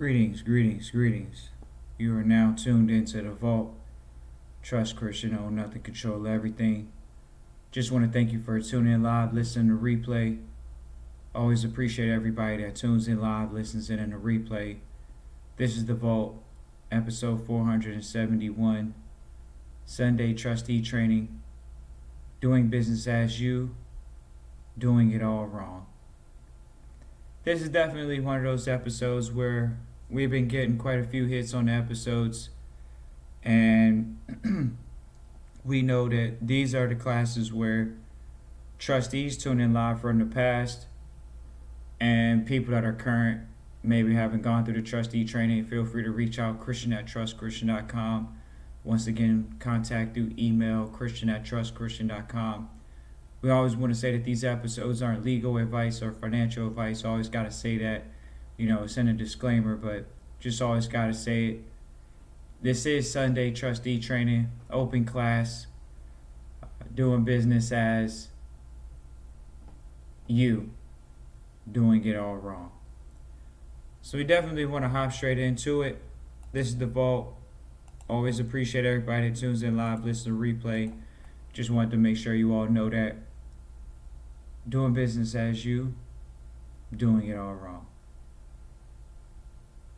Greetings, greetings, greetings. You are now tuned into the Vault. Trust Christian, own nothing, control everything. Just want to thank you for tuning in live, listening to replay. Always appreciate everybody that tunes in live, listens in the replay. This is the Vault, episode 471, Sunday Trustee Training. Doing business as you, doing it all wrong. This is definitely one of those episodes where we've been getting quite a few hits on the episodes, and we know that these are the classes where trustees tune in live from the past, and people that are current maybe haven't gone through the trustee training. Feel free to reach out, Christian@trustchristian.com. Once again, contact through email, Christian@trustchristian.com. We always want to say that these episodes aren't legal advice or financial advice. Always got to say that, it's in a disclaimer, but just always got to say it. This is Sunday Trustee Training, open class, doing business as you, doing it all wrong. So we definitely want to hop straight into it. This is the Vault. Always appreciate everybody that tunes in live, listen to replay. Just wanted to make sure you all know that. Doing business as you, doing it all wrong.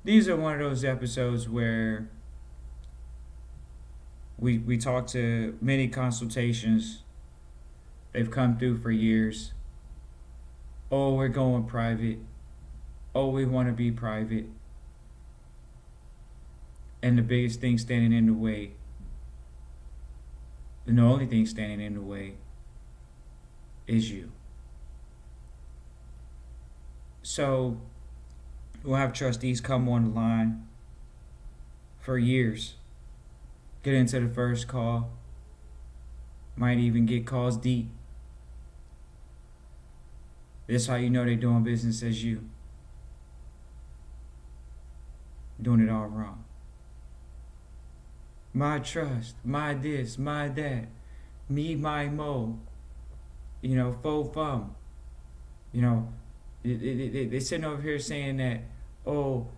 These are one of those episodes where we talk to many consultations. They've come through for years. Oh, we're going private. Oh, we want to be private. And the biggest thing standing in the way, and the only thing standing in the way, is you. So we'll have trustees come on the line for years, get into the first call, might even get calls deep. This is how you know they're doing business as you, doing it all wrong. My trust, my this, my that, me, my mo, faux fum. They're sitting over here saying that, oh,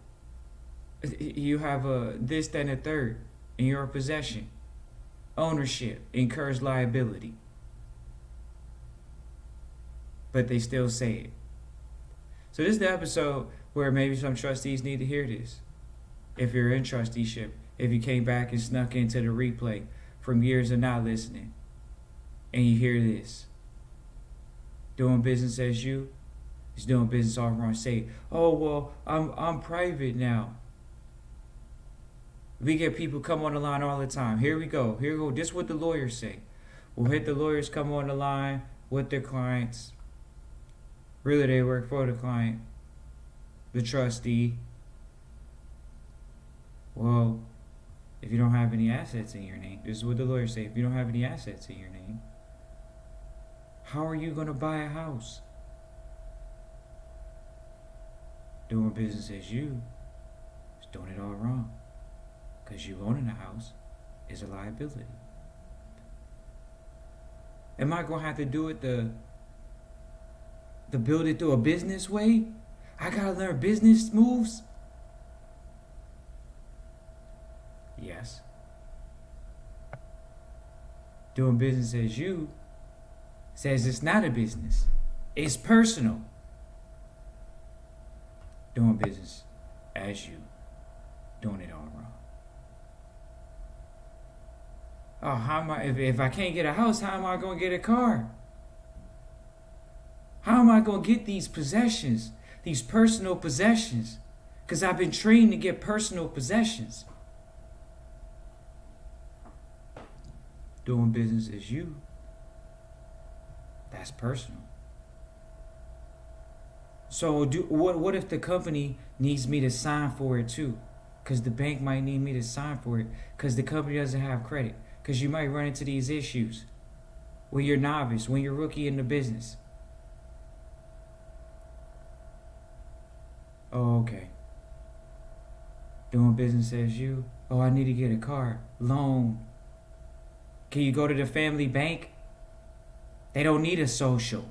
you have a this, that, and a third in your possession. Ownership incurs liability. But they still say it. So this is the episode where maybe some trustees need to hear this. If you're in trusteeship, if you came back and snuck into the replay from years of not listening, and you hear this, doing business as you is doing business all wrong. Say, oh well, I'm private now. We get people come on the line all the time. Here we go. This is what the lawyers say. We'll hit the lawyers come on the line with their clients. Really, they work for the client, the trustee. Well, if you don't have any assets in your name, this is what the lawyers say. If you don't have any assets in your name, how are you going to buy a house? Doing business as you is doing it all wrong. Because you owning a house is a liability. Am I going to have to do it the build it through a business way? I got to learn business moves? Yes. Doing business as you says it's not a business. It's personal. Doing business as you, doing it all wrong. Oh, how am I? If I can't get a house, how am I going to get a car? How am I going to get these possessions, these personal possessions? Because I've been trained to get personal possessions. Doing business as you, that's personal. So what if the company needs me to sign for it too? Because the bank might need me to sign for it because the company doesn't have credit. Because you might run into these issues when you're novice, when you're rookie in the business. Oh, okay. Doing business as you. Oh, I need to get a car. Loan. Can you go to the family bank? They don't need a social.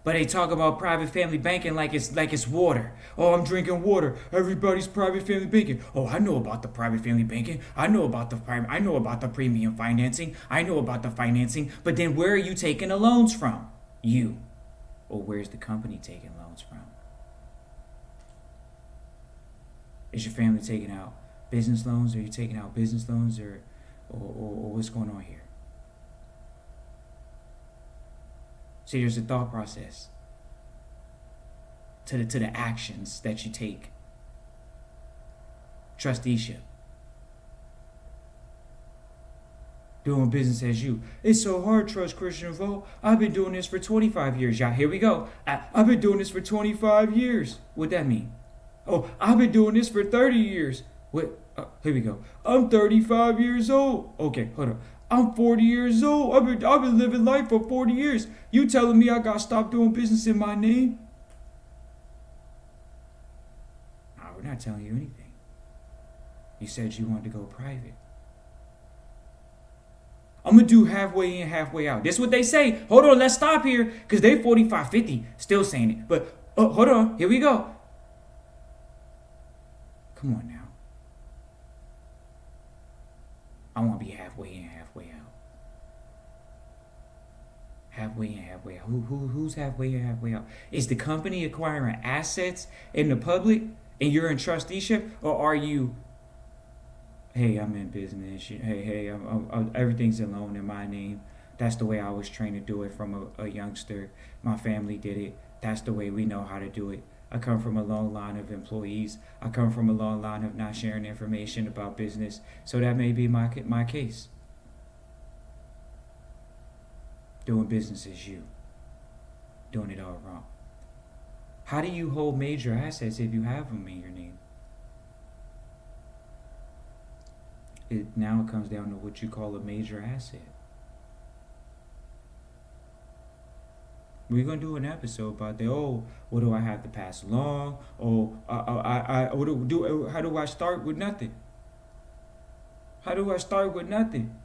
But they talk about private family banking like it's water. Oh, I'm drinking water. Everybody's private family banking. Oh, I know about the private family banking. I know about the premium financing. I know about the financing. But then where are you taking the loans from? You. Or where's the company taking loans from? Is your family taking out business loans? Are you taking out business loans or what's going on here? See, there's a thought process to the actions that you take. Trusteeship. Doing business as you. It's so hard, Trust Christian Vault. I've been doing this for 25 years. Yeah, here we go. I've been doing this for 25 years. What'd that mean? Oh, I've been doing this for 30 years. What? Here we go. I'm 35 years old. Okay, hold on. I'm 40 years old. I've been living life for 40 years. You telling me I gotta stop doing business in my name? No, we're not telling you anything. You said you wanted to go private. I'm gonna do halfway in, halfway out. This is what they say. Hold on, let's stop here. Because they 45, 50 still saying it. But hold on, here we go. Come on now. I want to be halfway in, halfway out. Halfway in, halfway out. Who's halfway in, halfway out? Is the company acquiring assets in the public and you're in trusteeship? Or are you, hey, I'm in business. Hey, I'm everything's a loan in my name. That's the way I was trained to do it from a youngster. My family did it. That's the way we know how to do it. I come from a long line of employees. I come from a long line of not sharing information about business. So that may be my case. Doing business is you. Doing it all wrong. How do you hold major assets if you have them in your name? It now comes down to what you call a major asset. We're gonna do an episode about that. Oh, what do I have to pass along? Oh, how do I start with nothing? How do I start with nothing?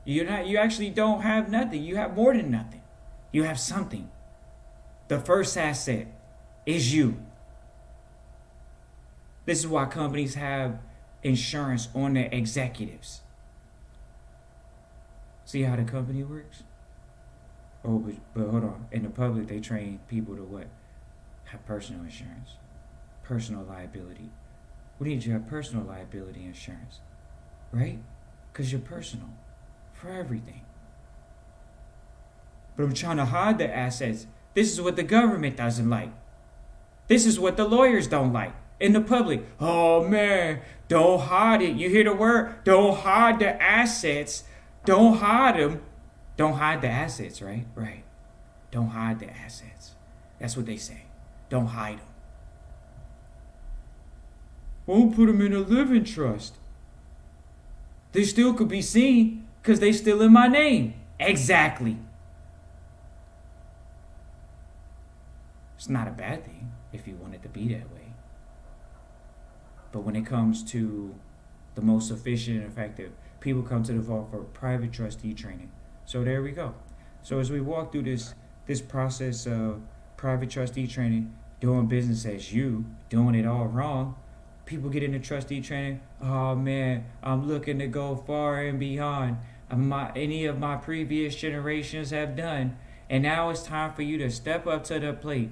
You actually don't have nothing. You have more than nothing. You have something. The first asset is you. This is why companies have insurance on their executives. See how the company works? Oh, but hold on. In the public, they train people to what? Have personal insurance. Personal liability. We need you to have personal liability insurance. Right? Because you're personal. For everything. But I'm trying to hide the assets. This is what the government doesn't like. This is what the lawyers don't like. In the public. Oh, man. Don't hide it. You hear the word? Don't hide the assets. Don't hide them. Don't hide the assets, right? Right. Don't hide the assets. That's what they say. Don't hide them. Won't put them in a living trust. They still could be seen because they still in my name. Exactly. It's not a bad thing if you want it to be that way. But when it comes to the most efficient and effective, people come to the vault for private trustee training. So there we go. So as we walk through this process of private trustee training, doing business as you, doing it all wrong, people get into trustee training. Oh man, I'm looking to go far and beyond any of my previous generations have done. And now it's time for you to step up to the plate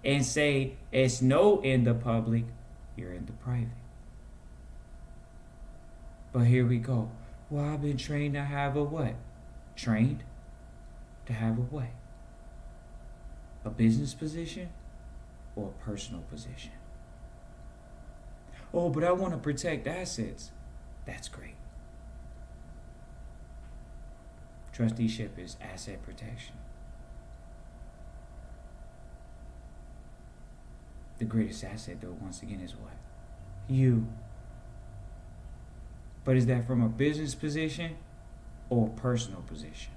and say, it's no in the public, you're in the private. But here we go. Well, I've been trained to have a what? Trained to have a what? A business position or a personal position? Oh, but I want to protect assets. That's great. Trusteeship is asset protection. The greatest asset, though, once again, is what? You. But is that from a business position or a personal position?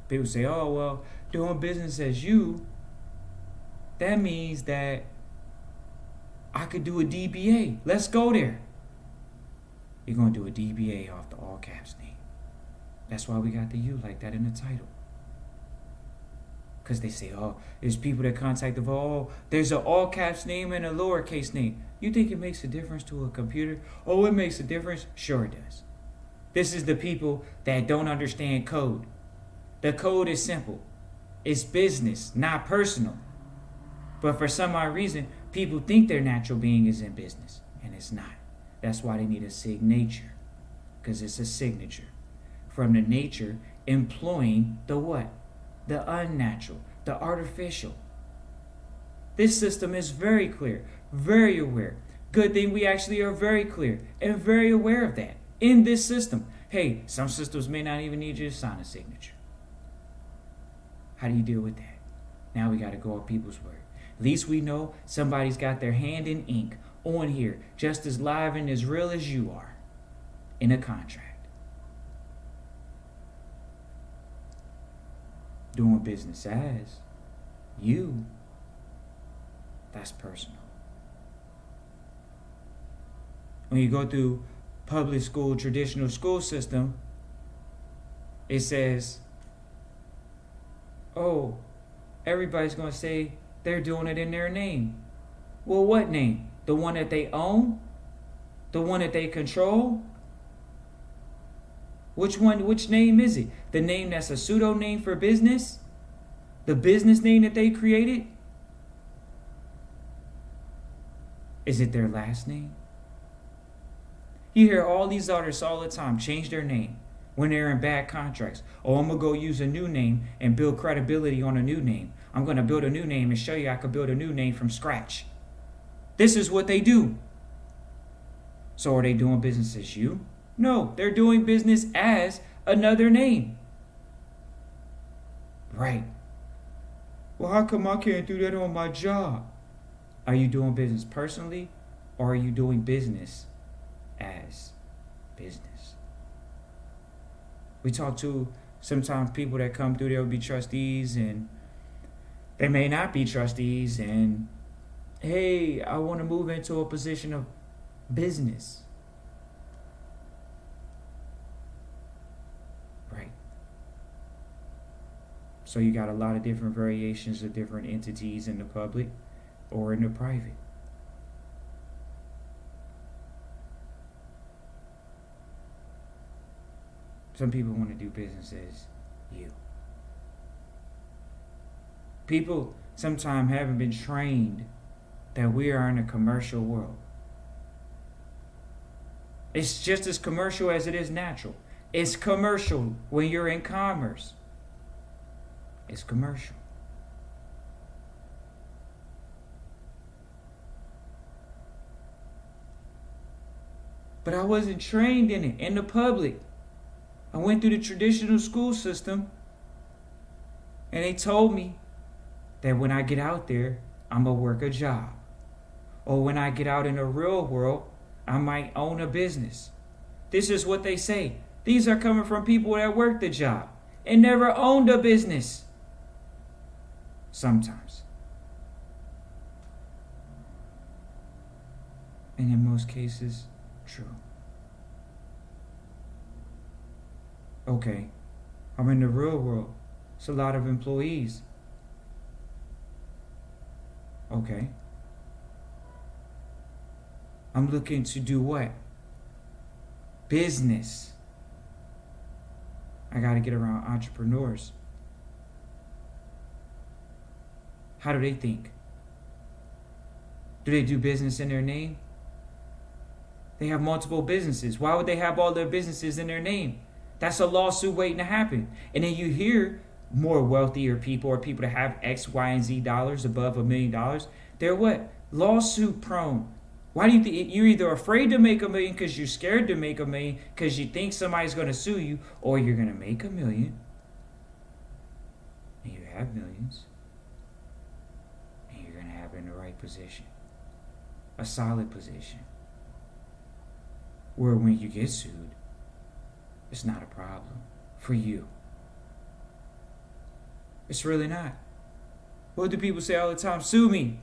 People say, oh, well, doing business as you, that means that I could do a DBA. Let's go there. You're going to do a DBA off the all caps name. That's why we got the U like that in the title. Because they say, oh, there's people that contact the vault. Oh, there's an all caps name and a lowercase name. You think it makes a difference to a computer? Oh, it makes a difference? Sure it does. This is the people that don't understand code. The code is simple. It's business, not personal. But for some odd reason, people think their natural being is in business, and it's not. That's why they need a signature, because it's a signature from the nature employing the what? The unnatural, the artificial. This system is very clear, very aware. Good thing we actually are very clear and very aware of that in this system. Hey, some systems may not even need you to sign a signature. How do you deal with that? Now we got to go on people's word. At least we know somebody's got their hand in ink on here, just as live and as real as you are, in a contract. Doing business as you, that's personal. When you go through public school, traditional school system, it says, oh, everybody's going to say they're doing it in their name. Well, what name? The one that they own? The one that they control? Which name is it? The name that's a pseudo name for business? The business name that they created? Is it their last name? You hear all these artists all the time change their name when they're in bad contracts. Oh, I'm going to go use a new name and build credibility on a new name. I'm going to build a new name and show you I could build a new name from scratch. This is what they do. So are they doing business as you? No, they're doing business as another name. Right. Well, how come I can't do that on my job? Are you doing business personally, or are you doing business as business? We talk to sometimes people that come through, they'll be trustees, and they may not be trustees, and hey, I want to move into a position of business. Right. So you got a lot of different variations of different entities in the public or in the private. Some people want to do business as you. People sometimes haven't been trained that we are in a commercial world. It's just as commercial as it is natural. It's commercial when you're in commerce. It's commercial. But I wasn't trained in it, in the public. I went through the traditional school system, and they told me that when I get out there, I'm going to work a job. Or when I get out in the real world, I might own a business. This is what they say. These are coming from people that worked the job and never owned a business. Sometimes. And in most cases, true. Okay, I'm in the real world. It's a lot of employees. Okay. I'm looking to do what? Business. I got to get around entrepreneurs. How do they think? Do they do business in their name? They have multiple businesses. Why would they have all their businesses in their name? That's a lawsuit waiting to happen. And then you hear more wealthier people or people that have X, Y, and Z dollars above $1 million. They're what? Lawsuit prone. Why do you think you're either afraid to make $1 million because you're scared to make $1 million because you think somebody's going to sue you, or you're going to make $1 million and you have millions and you're going to have it in the right position, a solid position, where when you get sued, it's not a problem for you. It's really not. What do people say all the time? Sue me.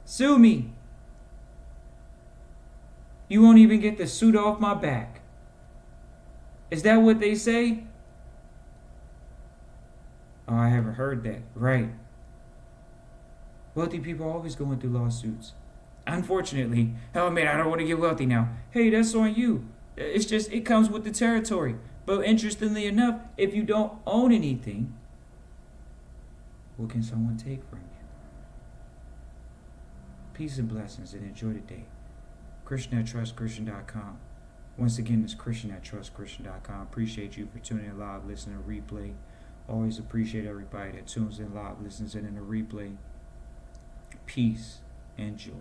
Sue me. You won't even get the suit off my back. Is that what they say? Oh, I haven't heard that. Right. Wealthy people are always going through lawsuits. Unfortunately. Oh man, I don't want to get wealthy now. Hey, that's on you. It's just, it comes with the territory. But interestingly enough, if you don't own anything, what can someone take from you? Peace and blessings and enjoy the day. Christian at TrustChristian.com. Once again, it's Christian at TrustChristian.com. Appreciate you for tuning in live, listening to replay. Always appreciate everybody that tunes in live, listens in the replay. Peace and joy.